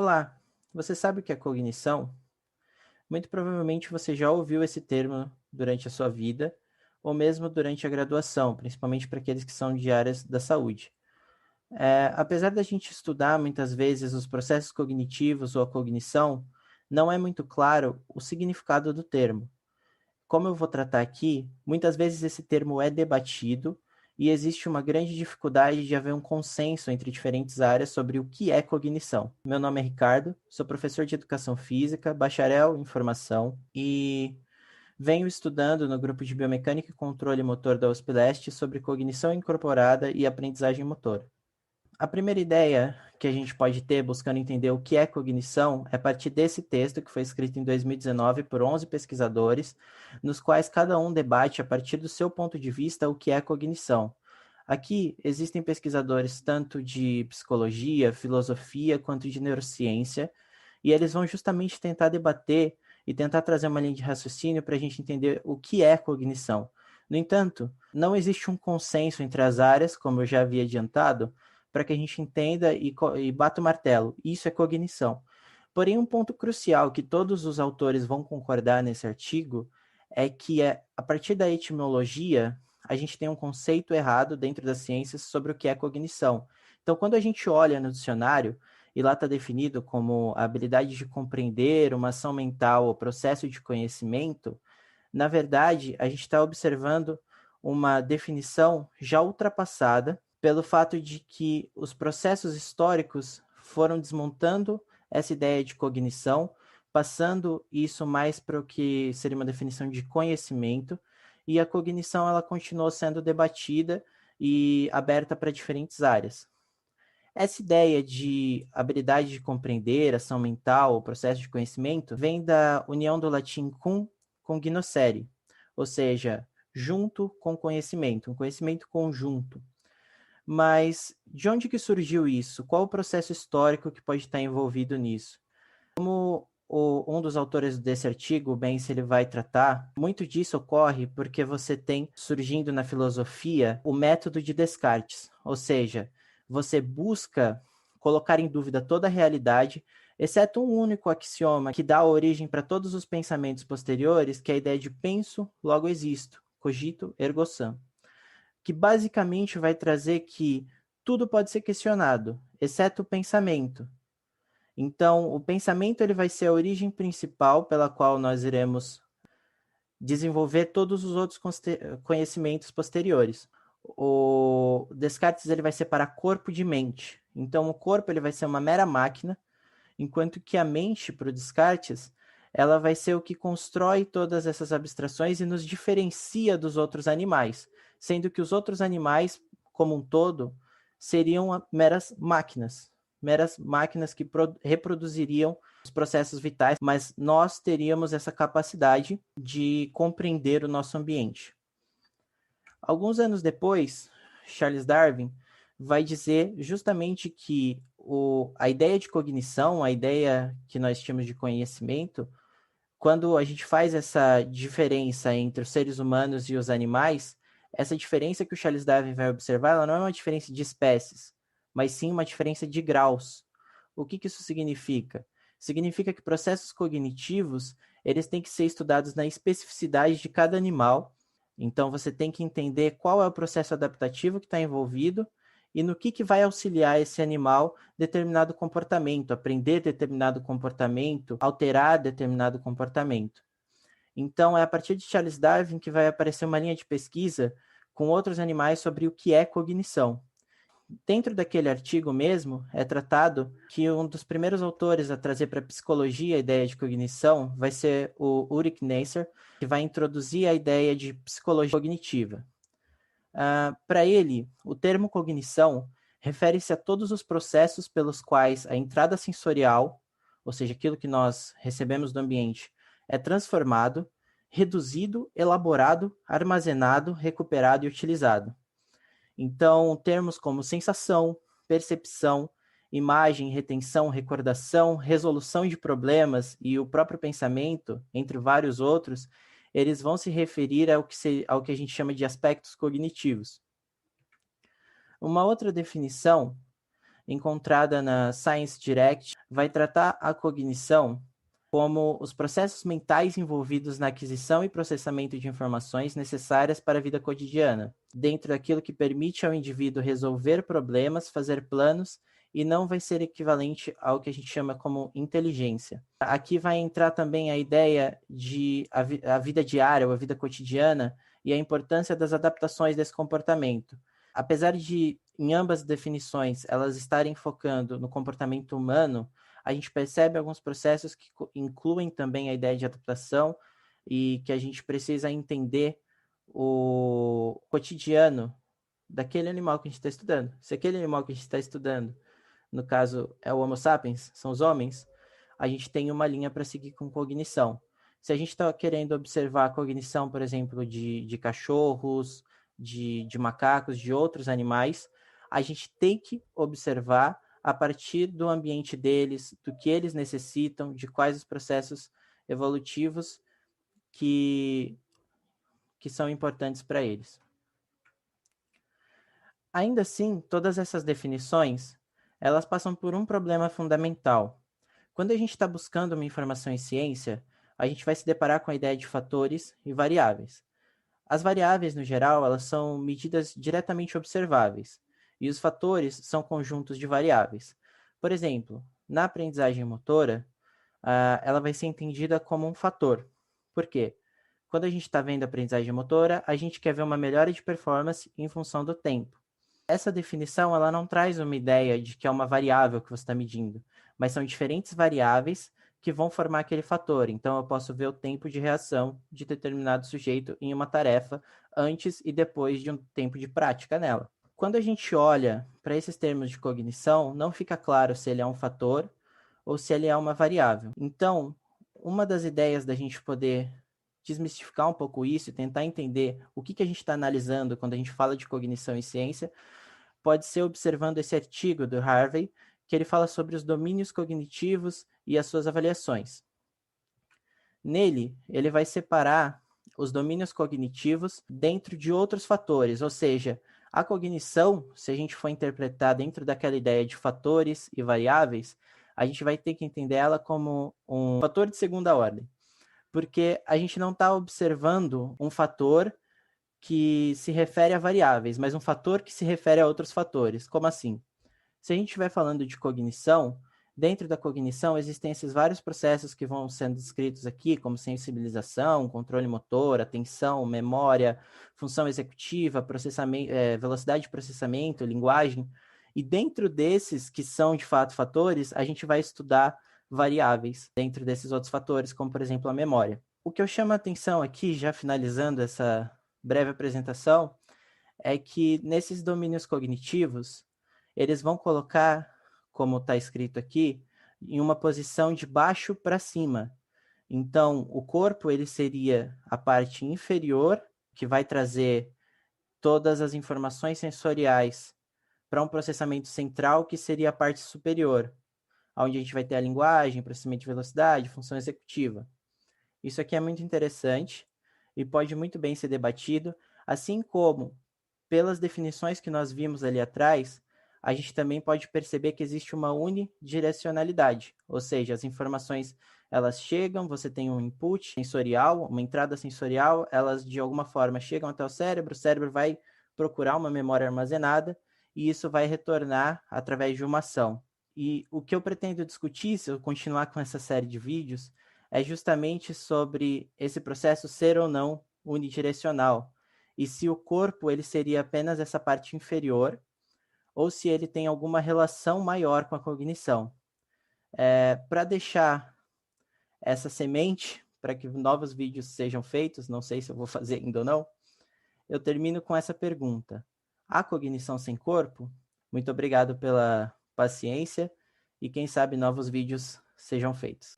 Olá, você sabe o que é cognição? Muito provavelmente você já ouviu esse termo durante a sua vida, ou mesmo durante a graduação, principalmente para aqueles que são de áreas da saúde. Apesar da gente estudar muitas vezes os processos cognitivos ou a cognição, não é muito claro o significado do termo. Como eu vou tratar aqui, muitas vezes esse termo é debatido e existe uma grande dificuldade de haver um consenso entre diferentes áreas sobre o que é cognição. Meu nome é Ricardo, sou professor de educação física, bacharel em formação e venho estudando no grupo de biomecânica e controle motor da USP Leste sobre cognição incorporada e aprendizagem motora. A primeira ideia que a gente pode ter buscando entender o que é cognição é a partir desse texto que foi escrito em 2019 por 11 pesquisadores, nos quais cada um debate a partir do seu ponto de vista o que é cognição. Aqui existem pesquisadores tanto de psicologia, filosofia, quanto de neurociência, e eles vão justamente tentar debater e tentar trazer uma linha de raciocínio para a gente entender o que é cognição. No entanto, não existe um consenso entre as áreas, como eu já havia adiantado, para que a gente entenda e bata o martelo. Isso é cognição. Porém, um ponto crucial que todos os autores vão concordar nesse artigo é que a partir da etimologia, a gente tem um conceito errado dentro das ciências sobre o que é cognição. Então, quando a gente olha no dicionário, e lá está definido como a habilidade de compreender uma ação mental ou processo de conhecimento, na verdade, a gente está observando uma definição já ultrapassada pelo fato de que os processos históricos foram desmontando essa ideia de cognição, passando isso mais para o que seria uma definição de conhecimento, e a cognição ela continuou sendo debatida e aberta para diferentes áreas. Essa ideia de habilidade de compreender, ação mental, processo de conhecimento, vem da união do latim cum com gnoscere, ou seja, junto com conhecimento, um conhecimento conjunto. Mas de onde que surgiu isso? Qual o processo histórico que pode estar envolvido nisso? Como um dos autores desse artigo, o Bense, ele vai tratar, muito disso ocorre porque você tem surgindo na filosofia o método de Descartes, ou seja, você busca colocar em dúvida toda a realidade, exceto um único axioma que dá origem para todos os pensamentos posteriores, que é a ideia de penso, logo existo, cogito, ergo sum, que basicamente vai trazer que tudo pode ser questionado, exceto o pensamento. Então, o pensamento ele vai ser a origem principal pela qual nós iremos desenvolver todos os outros conhecimentos posteriores. O Descartes ele vai separar corpo de mente. Então, o corpo ele vai ser uma mera máquina, enquanto que a mente, para o Descartes, ela vai ser o que constrói todas essas abstrações e nos diferencia dos outros animais, sendo que os outros animais, como um todo, seriam meras máquinas que reproduziriam os processos vitais, mas nós teríamos essa capacidade de compreender o nosso ambiente. Alguns anos depois, Charles Darwin vai dizer justamente que a ideia de cognição, a ideia que nós tínhamos de conhecimento, quando a gente faz essa diferença entre os seres humanos e os animais, essa diferença que o Charles Darwin vai observar, ela não é uma diferença de espécies, mas sim uma diferença de graus. O que isso significa? Significa que processos cognitivos, eles têm que ser estudados na especificidade de cada animal. Então, você tem que entender qual é o processo adaptativo que está envolvido e no que vai auxiliar esse animal determinado comportamento, aprender determinado comportamento, alterar determinado comportamento. Então, é a partir de Charles Darwin que vai aparecer uma linha de pesquisa com outros animais sobre o que é cognição. Dentro daquele artigo mesmo, é tratado que um dos primeiros autores a trazer para a psicologia a ideia de cognição vai ser o Ulrich Neisser, que vai introduzir a ideia de psicologia cognitiva. Para ele, o termo cognição refere-se a todos os processos pelos quais a entrada sensorial, ou seja, aquilo que nós recebemos do ambiente, é transformado, reduzido, elaborado, armazenado, recuperado e utilizado. Então, termos como sensação, percepção, imagem, retenção, recordação, resolução de problemas e o próprio pensamento, entre vários outros, eles vão se referir ao que a gente chama de aspectos cognitivos. Uma outra definição encontrada na Science Direct, vai tratar a cognição como os processos mentais envolvidos na aquisição e processamento de informações necessárias para a vida cotidiana, dentro daquilo que permite ao indivíduo resolver problemas, fazer planos, e não vai ser equivalente ao que a gente chama como inteligência. Aqui vai entrar também a ideia de a vida diária, ou a vida cotidiana, e a importância das adaptações desse comportamento. Apesar de, em ambas definições, elas estarem focando no comportamento humano, a gente percebe alguns processos que incluem também a ideia de adaptação e que a gente precisa entender o cotidiano daquele animal que a gente está estudando. Se aquele animal que a gente está estudando, no caso, é o Homo sapiens, são os homens, a gente tem uma linha para seguir com cognição. Se a gente está querendo observar a cognição, por exemplo, de cachorros, de macacos, de outros animais, a gente tem que observar a partir do ambiente deles, do que eles necessitam, de quais os processos evolutivos que são importantes para eles. Ainda assim, todas essas definições, elas passam por um problema fundamental. Quando a gente está buscando uma informação em ciência, a gente vai se deparar com a ideia de fatores e variáveis. As variáveis, no geral, elas são medidas diretamente observáveis, e os fatores são conjuntos de variáveis. Por exemplo, na aprendizagem motora, ela vai ser entendida como um fator. Por quê? Quando a gente está vendo a aprendizagem motora, a gente quer ver uma melhora de performance em função do tempo. Essa definição ela não traz uma ideia de que é uma variável que você está medindo, mas são diferentes variáveis que vão formar aquele fator. Então, eu posso ver o tempo de reação de determinado sujeito em uma tarefa antes e depois de um tempo de prática nela. Quando a gente olha para esses termos de cognição, não fica claro se ele é um fator ou se ele é uma variável. Então, uma das ideias da gente poder desmistificar um pouco isso e tentar entender o que a gente está analisando quando a gente fala de cognição e ciência, pode ser observando esse artigo do Harvey, que ele fala sobre os domínios cognitivos e as suas avaliações. Nele, ele vai separar os domínios cognitivos dentro de outros fatores, ou seja, a cognição, se a gente for interpretar dentro daquela ideia de fatores e variáveis, a gente vai ter que entender ela como um fator de segunda ordem, porque a gente não está observando um fator que se refere a variáveis, mas um fator que se refere a outros fatores. Como assim? Se a gente estiver falando de cognição, dentro da cognição existem esses vários processos que vão sendo descritos aqui, como sensibilização, controle motor, atenção, memória, função executiva, processamento, velocidade de processamento, linguagem. E dentro desses, que são de fato fatores, a gente vai estudar variáveis dentro desses outros fatores, como por exemplo a memória. O que eu chamo a atenção aqui, já finalizando essa breve apresentação, é que nesses domínios cognitivos, eles vão colocar, como está escrito aqui, em uma posição de baixo para cima. Então, o corpo ele seria a parte inferior, que vai trazer todas as informações sensoriais para um processamento central, que seria a parte superior, onde a gente vai ter a linguagem, processamento de velocidade, função executiva. Isso aqui é muito interessante e pode muito bem ser debatido, assim como, pelas definições que nós vimos ali atrás, a gente também pode perceber que existe uma unidirecionalidade, ou seja, as informações elas chegam, você tem um input sensorial, uma entrada sensorial, elas de alguma forma chegam até o cérebro vai procurar uma memória armazenada e isso vai retornar através de uma ação. E o que eu pretendo discutir, se eu continuar com essa série de vídeos, é justamente sobre esse processo ser ou não unidirecional, e se o corpo ele seria apenas essa parte inferior, ou se ele tem alguma relação maior com a cognição. Para deixar essa semente, para que novos vídeos sejam feitos, não sei se eu vou fazer ainda ou não, eu termino com essa pergunta. Há cognição sem corpo? Muito obrigado pela paciência e quem sabe novos vídeos sejam feitos.